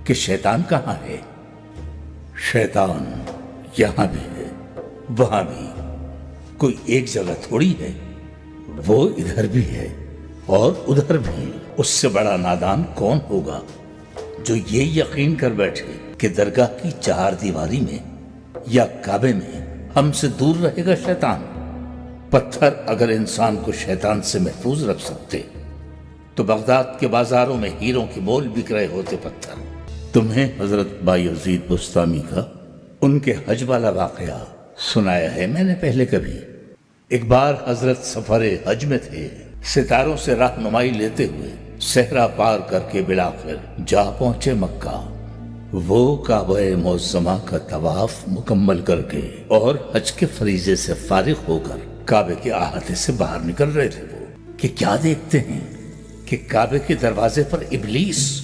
کہ شیطان کہاں ہے؟ شیطان یہاں بھی ہے، وہاں بھی، کوئی ایک جگہ تھوڑی ہے، وہ ادھر بھی ہے اور ادھر بھی۔ اس سے بڑا نادان کون ہوگا جو یہ یقین کر بیٹھے کہ درگاہ کی چہار دیواری میں یا کعبے میں ہم سے دور رہے گا شیطان۔ پتھر اگر انسان کو شیطان سے محفوظ رکھ سکتے تو بغداد کے بازاروں میں ہیروں کے مول بک رہے ہوتے پتھر۔ تمہیں حضرت بایزید بسطامی کا ان کے حج والا واقعہ سنایا ہے میں نے پہلے کبھی۔ ایک بار حضرت سفر حج میں تھے، ستاروں سے رہنمائی لیتے ہوئے صحرا پار کر کے بلاخر جا پہنچے مکہ۔ وہ کعبہ معظمہ کا طواف مکمل کر کے اور حج کے فریضے سے فارغ ہو کر کعبے کے احاطے سے باہر نکل رہے تھے وہ کہ کیا دیکھتے ہیں کہ کعبے کے دروازے پر ابلیس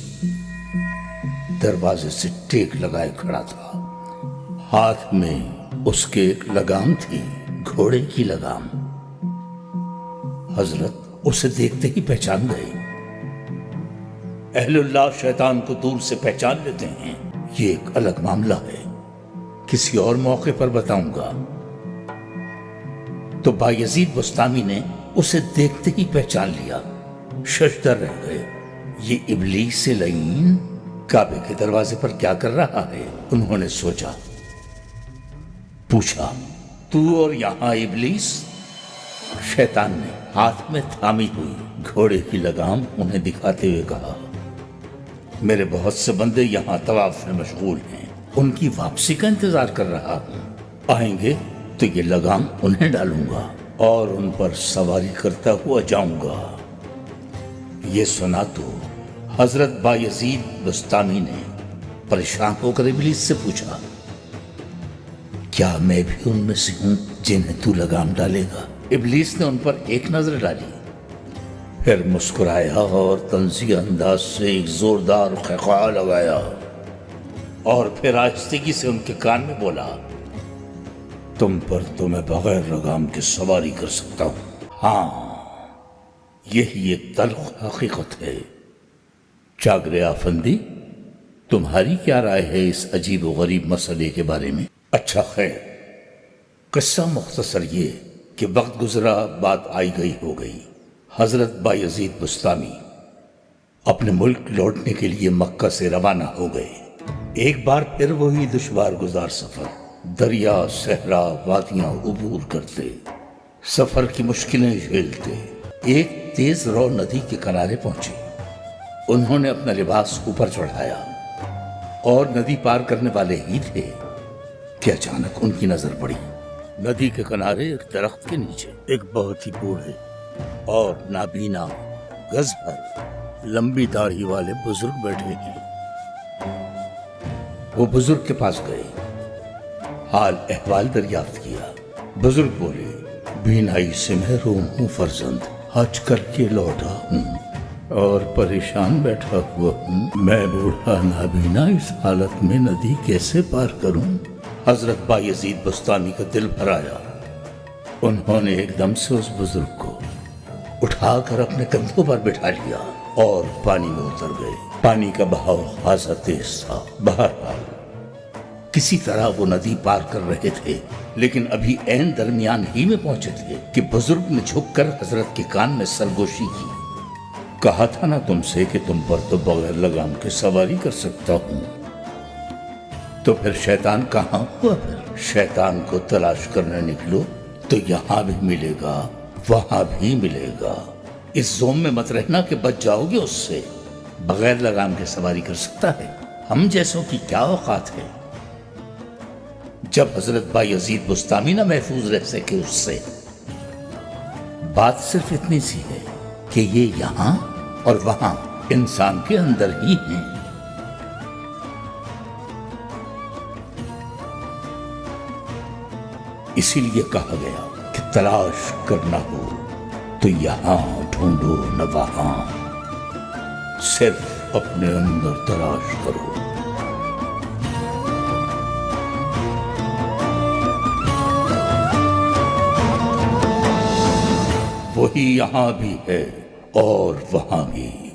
دروازے سے ٹیک لگائے کھڑا تھا۔ ہاتھ میں اس کے ایک لگام تھی، گھوڑے کی لگام۔ حضرت اسے دیکھتے ہی پہچان گئے۔ اہل اللہ شیطان کو دور سے پہچان لیتے ہیں، یہ ایک الگ معاملہ ہے، کسی اور موقع پر بتاؤں گا۔ تو بایزید بسطامی نے اسے دیکھتے ہی پہچان لیا، ششدر رہ گئے۔ یہ ابلیس لعین کعبے کے دروازے پر کیا کر رہا ہے؟ انہوں نے سوچا، پوچھا، تو اور یہاں ابلیس؟ شیطان نے ہاتھ میں تھامی ہوئی گھوڑے کی لگام انہیں دکھاتے ہوئے کہا، میرے بہت سے بندے یہاں طواف میں مشغول ہیں، ان کی واپسی کا انتظار کر رہا ہوں۔ آئیں گے تو یہ لگام انہیں ڈالوں گا اور ان پر سواری کرتا ہوا جاؤں گا۔ یہ سنا تو حضرت بایزید بسطامی نے پریشان ہو کر ابلیس سے پوچھا، کیا میں بھی ان میں سے ہوں جنہیں تو لگام ڈالے گا؟ ابلیس نے ان پر ایک نظر ڈالی، پھر مسکرایا اور طنزیہ انداز سے ایک زوردار خیخا لگایا اور پھر آہستگی سے ان کے کان میں بولا، تم پر تو میں بغیر لگام کے سواری کر سکتا ہوں۔ ہاں، یہی ایک تلخ حقیقت ہے۔ چاگرے آفندی، تمہاری کیا رائے ہے اس عجیب و غریب مسئلے کے بارے میں؟ اچھا خیر، قصہ مختصر یہ کہ وقت گزرا، بات آئی گئی ہو گئی۔ حضرت بایزید بسطامی اپنے ملک لوٹنے کے لیے مکہ سے روانہ ہو گئے۔ ایک بار پھر وہی دشوار گزار سفر، دریا، صحرا، وادیاں عبور کرتے، سفر کی مشکلیں جھیلتے، ایک تیز رو ندی کے کنارے پہنچے۔ انہوں نے اپنا لباس اوپر چڑھایا اور ندی پار کرنے والے ہی تھے کہ اچانک ان کی نظر پڑی۔ ندی کے کنارے ایک درخت کے نیچے ایک بہت ہی بوڑھے اور نابینا، گز بھر لمبی داڑھی والے بزرگ بیٹھے ہیں۔ وہ بزرگ کے پاس گئے، حال احوال دریافت کیا۔ بزرگ بولے، بینائی سے محروم ہوں فرزند، حج کر کے لوٹا ہوں اور پریشان بیٹھا ہوا ہوں۔ میں بوڑھا نابینا اس حالت میں ندی کیسے پار کروں؟ حضرت بایزید بسطامی کا دل بھر آیا۔ انہوں نے ایک دم سے اس بزرگ کو اٹھا کر اپنے کندھوں پر بٹھا لیا اور پانی میں اتر گئے۔ پانی کا بہاؤ خاصا تیز تھا۔ بہرحال کسی طرح وہ ندی پار کر رہے تھے، لیکن ابھی عین درمیان ہی میں پہنچے تھے کہ بزرگ نے جھک کر حضرت کے کان میں سرگوشی کی۔ کہا تھا نا تم سے کہ تم پر تو بغیر لگام کے سواری کر سکتا ہوں۔ تو پھر شیطان کہاں ہوا؟ پھر شیطان کو تلاش کرنے نکلو تو یہاں بھی ملے گا، وہاں بھی ملے گا۔ اس زوم میں مت رہنا کہ بچ جاؤ گے اس سے۔ بغیر لگام کے سواری کر سکتا ہے، ہم جیسوں کی کیا اوقات ہے؟ جب حضرت بایزید بسطامی نہ محفوظ رہ سکے اس سے، بات صرف اتنی سی ہے کہ یہ یہاں اور وہاں انسان کے اندر ہی ہیں۔ اسی لیے کہا گیا کہ تلاش کرنا ہو تو یہاں ڈھونڈو نہ وہاں، صرف اپنے اندر تلاش کرو۔ وہی یہاں بھی ہے اور وہاں بھی۔